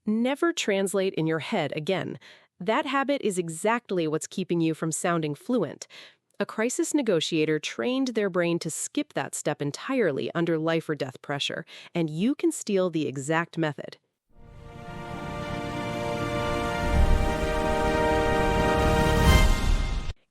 Never translate in your head again. That habit is exactly what's keeping you from sounding fluent. A crisis negotiator trained their brain to skip that step entirely under life or death pressure, and you can steal the exact method.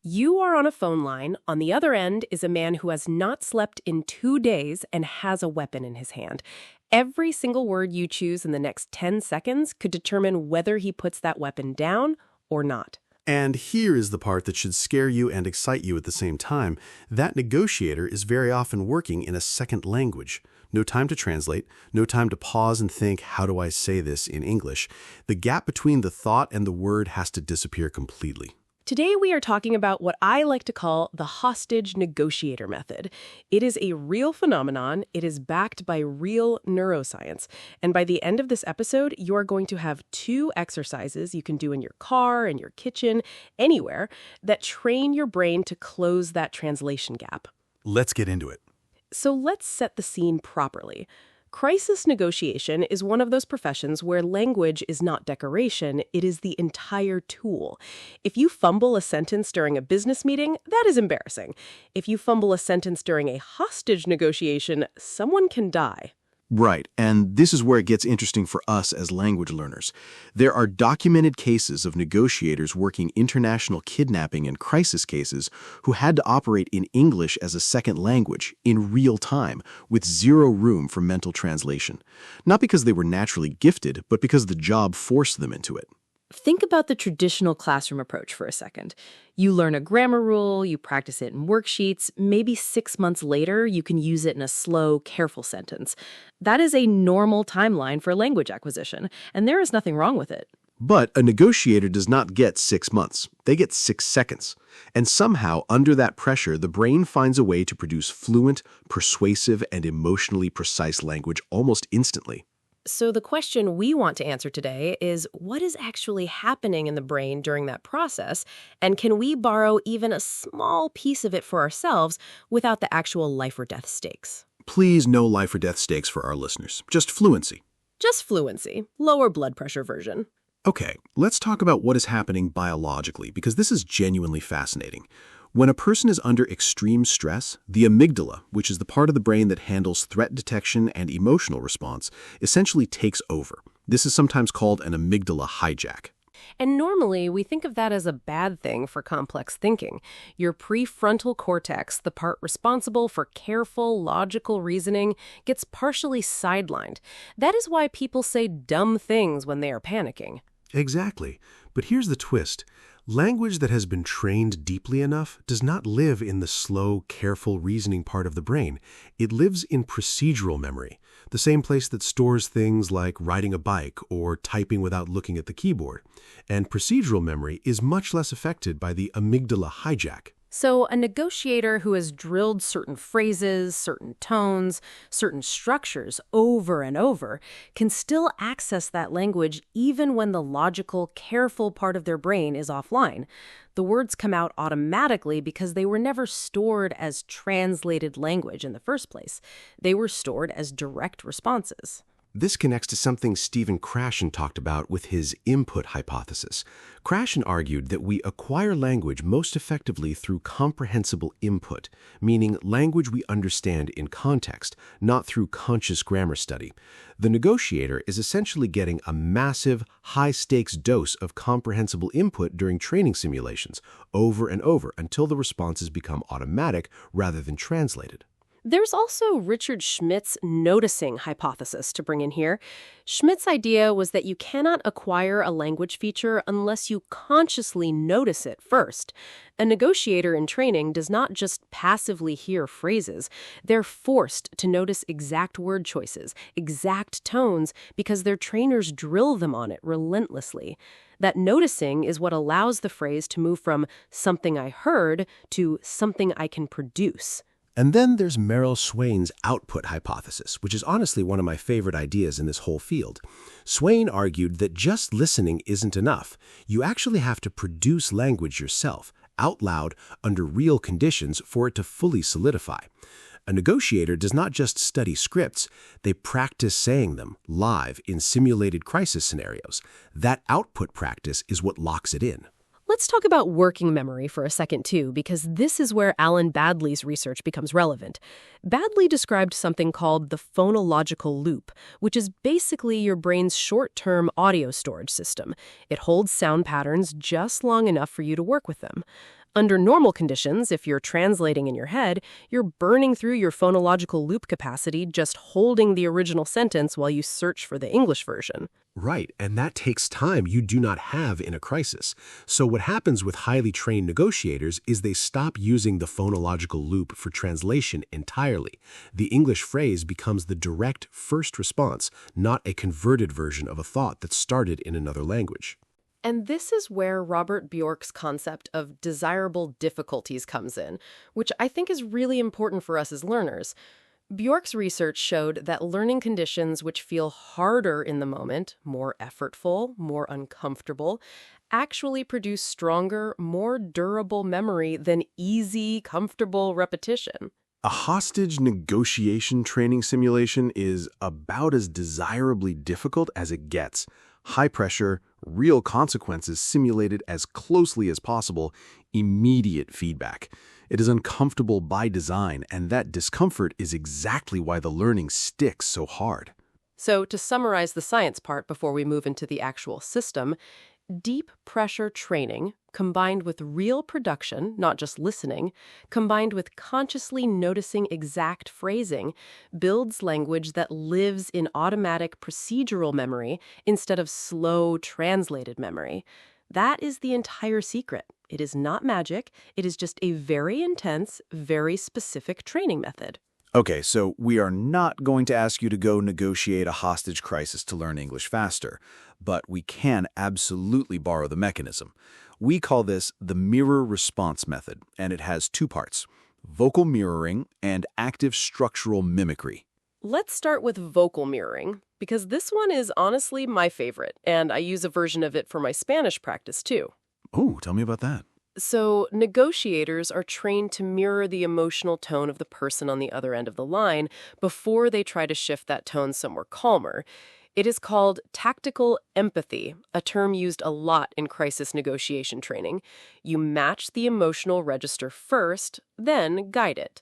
You are on a phone line. On the other end is a man who has not slept in 2 days and has a weapon in his hand. Every single word you choose in the next 10 seconds could determine whether he puts that weapon down or not. And here is the part that should scare you and excite you at the same time. That negotiator is very often working in a second language. No time to translate, no time to pause and think, how do I say this in English? The gap between the thought and the word has to disappear completely. Today we are talking about what I like to call the hostage negotiator method. It is a real phenomenon. It is backed by real neuroscience. And by the end of this episode, you are going to have 2 exercises you can do in your car, in your kitchen, anywhere, that train your brain to close that translation gap. Let's get into it. So let's set the scene properly. Crisis negotiation is one of those professions where language is not decoration, it is the entire tool. If you fumble a sentence during a business meeting, that is embarrassing. If you fumble a sentence during a hostage negotiation, someone can die. Right, and this is where it gets interesting for us as language learners. There are documented cases of negotiators working international kidnapping and crisis cases who had to operate in English as a second language in real time, with zero room for mental translation. Not because they were naturally gifted, but because the job forced them into it. Think about the traditional classroom approach for a second. You learn a grammar rule, you practice it in worksheets, maybe 6 months later you can use it in a slow, careful sentence. That is a normal timeline for language acquisition, and there is nothing wrong with it. But a negotiator does not get 6 months. They get 6 seconds. And somehow, under that pressure, the brain finds a way to produce fluent, persuasive, and emotionally precise language almost instantly. So the question we want to answer today is, what is actually happening in the brain during that process, and can we borrow even a small piece of it for ourselves without the actual life or death stakes? Please, no life or death stakes for our listeners. Just fluency. Just fluency, lower blood pressure version. Okay, let's talk about what is happening biologically, because this is genuinely fascinating. When a person is under extreme stress, the amygdala, which is the part of the brain that handles threat detection and emotional response, essentially takes over. This is sometimes called an amygdala hijack. And normally, we think of that as a bad thing for complex thinking. Your prefrontal cortex, the part responsible for careful, logical reasoning, gets partially sidelined. That is why people say dumb things when they are panicking. Exactly. But here's the twist. Language that has been trained deeply enough does not live in the slow, careful reasoning part of the brain. It lives in procedural memory, the same place that stores things like riding a bike or typing without looking at the keyboard. And procedural memory is much less affected by the amygdala hijack. So a negotiator who has drilled certain phrases, certain tones, certain structures over and over can still access that language even when the logical, careful part of their brain is offline. The words come out automatically because they were never stored as translated language in the first place. They were stored as direct responses. This connects to something Stephen Krashen talked about with his input hypothesis. Krashen argued that we acquire language most effectively through comprehensible input, meaning language we understand in context, not through conscious grammar study. The negotiator is essentially getting a massive, high-stakes dose of comprehensible input during training simulations, over and over, until the responses become automatic rather than translated. There's also Richard Schmidt's noticing hypothesis to bring in here. Schmidt's idea was that you cannot acquire a language feature unless you consciously notice it first. A negotiator in training does not just passively hear phrases. They're forced to notice exact word choices, exact tones, because their trainers drill them on it relentlessly. That noticing is what allows the phrase to move from something I heard to something I can produce. And then there's Merrill Swain's output hypothesis, which is honestly one of my favorite ideas in this whole field. Swain argued that just listening isn't enough. You actually have to produce language yourself, out loud, under real conditions, for it to fully solidify. A negotiator does not just study scripts, they practice saying them live in simulated crisis scenarios. That output practice is what locks it in. Let's talk about working memory for a second, too, because this is where Alan Badley's research becomes relevant. Badley described something called the phonological loop, which is basically your brain's short-term audio storage system. It holds sound patterns just long enough for you to work with them. Under normal conditions, if you're translating in your head, you're burning through your phonological loop capacity just holding the original sentence while you search for the English version. Right, and that takes time you do not have in a crisis. So what happens with highly trained negotiators is they stop using the phonological loop for translation entirely. The English phrase becomes the direct first response, not a converted version of a thought that started in another language. And this is where Robert Bjork's concept of desirable difficulties comes in, which I think is really important for us as learners. Bjork's research showed that learning conditions which feel harder in the moment, more effortful, more uncomfortable, actually produce stronger, more durable memory than easy, comfortable repetition. A hostage negotiation training simulation is about as desirably difficult as it gets. High pressure, real consequences simulated as closely as possible, immediate feedback. It is uncomfortable by design, and that discomfort is exactly why the learning sticks so hard. So to summarize the science part before we move into the actual system, deep pressure training, combined with real production, not just listening, combined with consciously noticing exact phrasing, builds language that lives in automatic procedural memory instead of slow translated memory. That is the entire secret. It is not magic. It is just a very intense, very specific training method. Okay, so we are not going to ask you to go negotiate a hostage crisis to learn English faster, but we can absolutely borrow the mechanism. We call this the mirror response method, and it has two parts: vocal mirroring and active structural mimicry. Let's start with vocal mirroring, because this one is honestly my favorite, and I use a version of it for my Spanish practice too. Oh, tell me about that. So, negotiators are trained to mirror the emotional tone of the person on the other end of the line before they try to shift that tone somewhere calmer. It is called tactical empathy, a term used a lot in crisis negotiation training. You match the emotional register first, then guide it.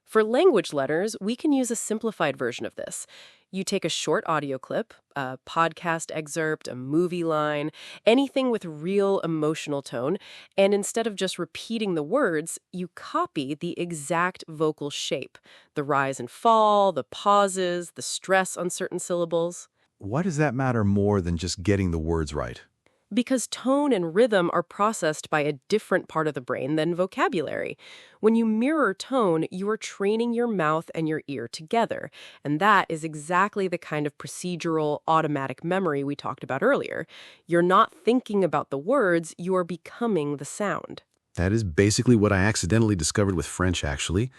For language learners, we can use a simplified version of this. You take a short audio clip, a podcast excerpt, a movie line, anything with real emotional tone, and instead of just repeating the words, you copy the exact vocal shape, the rise and fall, the pauses, the stress on certain syllables. Why does that matter more than just getting the words right? Because tone and rhythm are processed by a different part of the brain than vocabulary. When you mirror tone, you are training your mouth and your ear together, and that is exactly the kind of procedural, automatic memory we talked about earlier. You're not thinking about the words, you are becoming the sound. That is basically what I accidentally discovered with French, actually.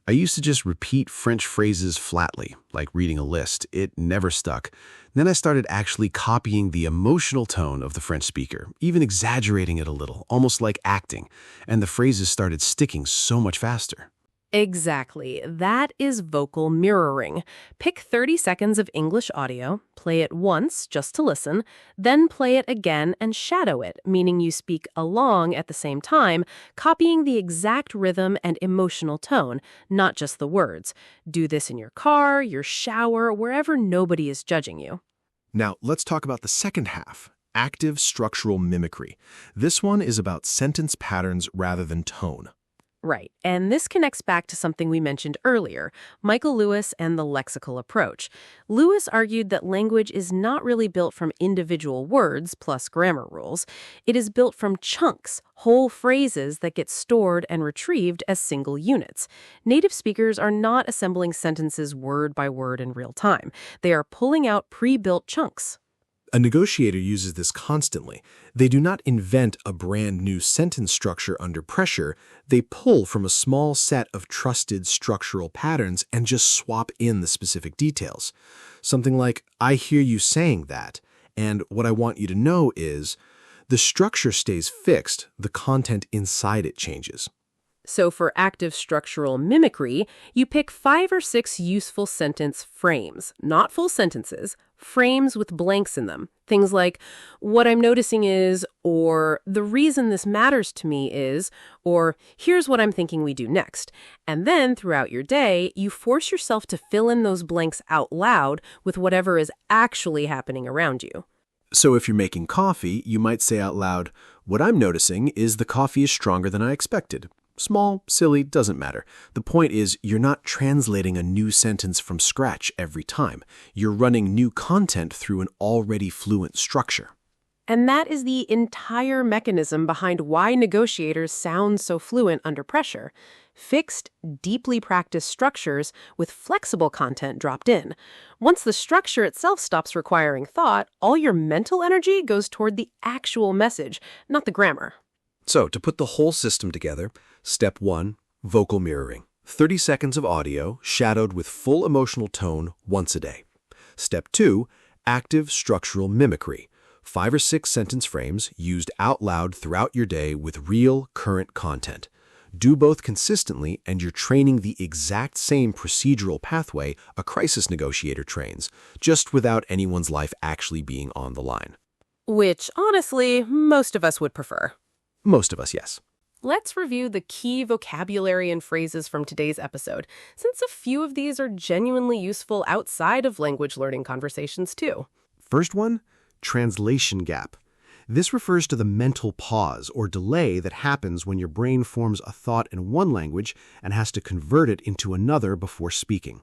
I used to just repeat French phrases flatly, like reading a list. It never stuck. Then I started actually copying the emotional tone of the French speaker, even exaggerating it a little, almost like acting, and the phrases started sticking so much faster. Exactly. That is vocal mirroring. Pick 30 seconds of English audio, play it once just to listen, then play it again and shadow it, meaning you speak along at the same time, copying the exact rhythm and emotional tone, not just the words. Do this in your car, your shower, wherever nobody is judging you. Now, let's talk about the second half, active structural mimicry. This one is about sentence patterns rather than tone. Right, and this connects back to something we mentioned earlier, Michael Lewis and the lexical approach. Lewis argued that language is not really built from individual words plus grammar rules. It is built from chunks, whole phrases that get stored and retrieved as single units. Native speakers are not assembling sentences word by word in real time. They are pulling out pre-built chunks. A negotiator uses this constantly. They do not invent a brand new sentence structure under pressure. They pull from a small set of trusted structural patterns and just swap in the specific details. Something like, I hear you saying that, and what I want you to know is, the structure stays fixed, the content inside it changes. So for active structural mimicry, you pick 5 or 6 useful sentence frames, not full sentences, frames with blanks in them. Things like, what I'm noticing is, or the reason this matters to me is, or here's what I'm thinking we do next. And then throughout your day, you force yourself to fill in those blanks out loud with whatever is actually happening around you. So if you're making coffee, you might say out loud, what I'm noticing is the coffee is stronger than I expected. Small, silly, doesn't matter. The point is, you're not translating a new sentence from scratch every time. You're running new content through an already fluent structure. And that is the entire mechanism behind why negotiators sound so fluent under pressure. Fixed, deeply practiced structures with flexible content dropped in. Once the structure itself stops requiring thought, all your mental energy goes toward the actual message, not the grammar. So, to put the whole system together, Step 1, vocal mirroring. 30 seconds of audio, shadowed with full emotional tone once a day. Step 2, active structural mimicry. 5 or 6 sentence frames used out loud throughout your day with real, current content. Do both consistently, and you're training the exact same procedural pathway a crisis negotiator trains, just without anyone's life actually being on the line. Which, honestly, most of us would prefer. Most of us, yes. Let's review the key vocabulary and phrases from today's episode, since a few of these are genuinely useful outside of language learning conversations, too. First one, translation gap. This refers to the mental pause or delay that happens when your brain forms a thought in one language and has to convert it into another before speaking.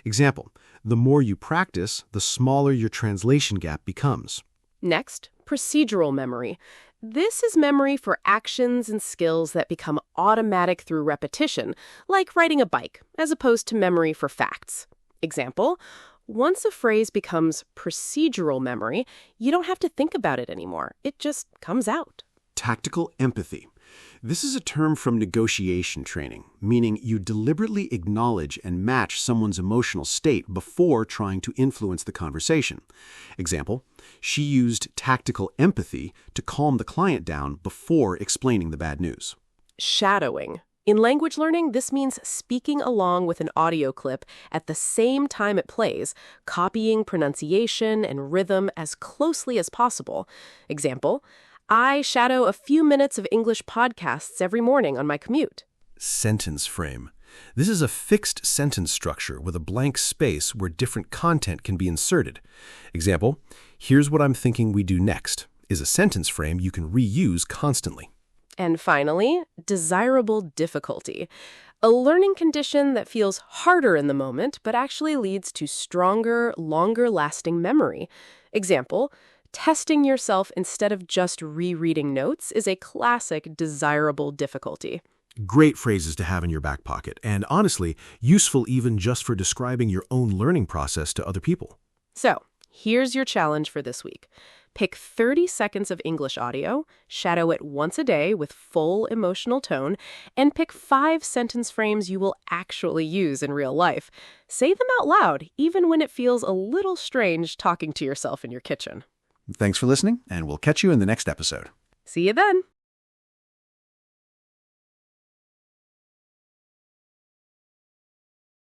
Example, the more you practice, the smaller your translation gap becomes. Next, procedural memory. This is memory for actions and skills that become automatic through repetition, like riding a bike, as opposed to memory for facts. Example, once a phrase becomes procedural memory, you don't have to think about it anymore. It just comes out. Tactical empathy. This is a term from negotiation training, meaning you deliberately acknowledge and match someone's emotional state before trying to influence the conversation. Example, she used tactical empathy to calm the client down before explaining the bad news. Shadowing. In language learning, this means speaking along with an audio clip at the same time it plays, copying pronunciation and rhythm as closely as possible. Example, I shadow a few minutes of English podcasts every morning on my commute. Sentence frame. This is a fixed sentence structure with a blank space where different content can be inserted. Example, here's what I'm thinking we do next, is a sentence frame you can reuse constantly. And finally, desirable difficulty. A learning condition that feels harder in the moment, but actually leads to stronger, longer-lasting memory. Example, testing yourself instead of just rereading notes is a classic desirable difficulty. Great phrases to have in your back pocket, and honestly, useful even just for describing your own learning process to other people. So, here's your challenge for this week. Pick 30 seconds of English audio, shadow it once a day with full emotional tone, and pick 5 sentence frames you will actually use in real life. Say them out loud, even when it feels a little strange talking to yourself in your kitchen. Thanks for listening, and we'll catch you in the next episode. See you then.